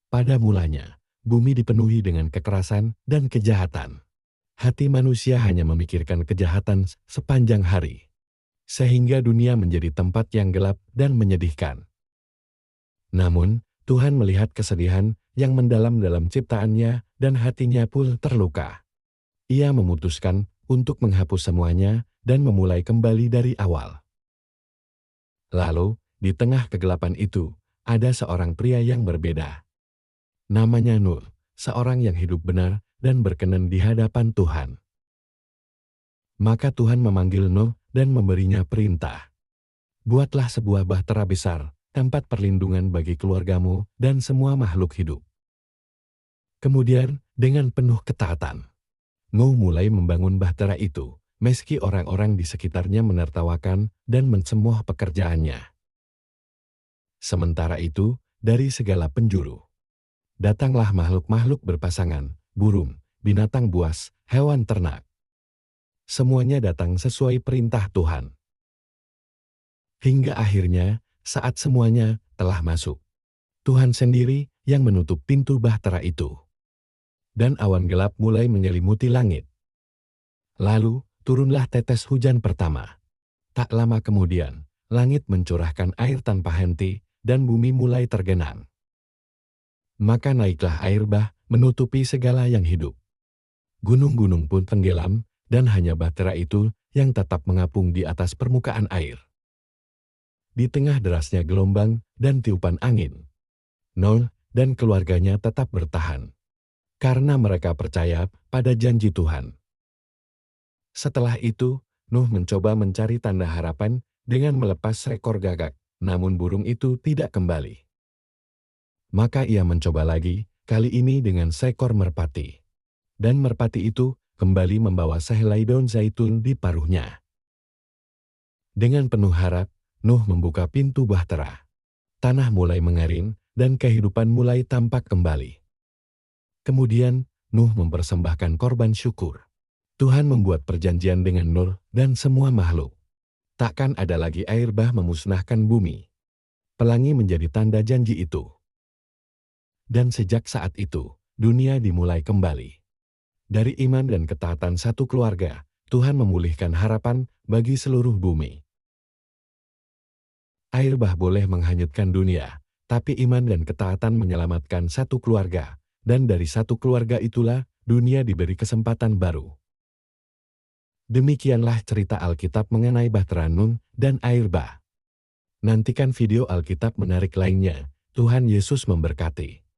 Pada mulanya, bumi dipenuhi dengan kekerasan dan kejahatan. Hati manusia hanya memikirkan kejahatan sepanjang hari, sehingga dunia menjadi tempat yang gelap dan menyedihkan. Namun, Tuhan melihat kesedihan yang mendalam dalam ciptaannya dan hatinya pun terluka. Ia memutuskan untuk menghapus semuanya dan memulai kembali dari awal. Lalu, di tengah kegelapan itu, ada seorang pria yang berbeda. Namanya Nuh, seorang yang hidup benar dan berkenan di hadapan Tuhan. Maka Tuhan memanggil Nuh dan memberinya perintah. Buatlah sebuah bahtera besar, tempat perlindungan bagi keluargamu dan semua makhluk hidup. Kemudian, dengan penuh ketaatan, Nuh mulai membangun bahtera itu, meski orang-orang di sekitarnya menertawakan dan mencemoh pekerjaannya. Sementara itu, dari segala penjuru, datanglah makhluk-makhluk berpasangan, burung, binatang buas, hewan ternak. Semuanya datang sesuai perintah Tuhan. Hingga akhirnya, saat semuanya telah masuk, Tuhan sendiri yang menutup pintu bahtera itu. Dan awan gelap mulai menyelimuti langit. Lalu, turunlah tetes hujan pertama. Tak lama kemudian, langit mencurahkan air tanpa henti, dan bumi mulai tergenang. Maka naiklah air bah, menutupi segala yang hidup. Gunung-gunung pun tenggelam, dan hanya bahtera itu yang tetap mengapung di atas permukaan air. Di tengah derasnya gelombang dan tiupan angin, Nuh dan keluarganya tetap bertahan, karena mereka percaya pada janji Tuhan. Setelah itu, Nuh mencoba mencari tanda harapan dengan melepas seekor gagak, namun burung itu tidak kembali. Maka ia mencoba lagi, kali ini dengan seekor merpati. Dan merpati itu kembali membawa sehelai daun zaitun di paruhnya. Dengan penuh harap, Nuh membuka pintu bahtera. Tanah mulai mengering, dan kehidupan mulai tampak kembali. Kemudian, Nuh mempersembahkan korban syukur. Tuhan membuat perjanjian dengan Nuh dan semua makhluk. Takkan ada lagi air bah memusnahkan bumi. Pelangi menjadi tanda janji itu. Dan sejak saat itu, dunia dimulai kembali. Dari iman dan ketaatan satu keluarga, Tuhan memulihkan harapan bagi seluruh bumi. Air bah boleh menghanyutkan dunia, tapi iman dan ketaatan menyelamatkan satu keluarga. Dan dari satu keluarga itulah, dunia diberi kesempatan baru. Demikianlah cerita Alkitab mengenai bahtera Nuh dan air bah. Nantikan video Alkitab menarik lainnya. Tuhan Yesus memberkati.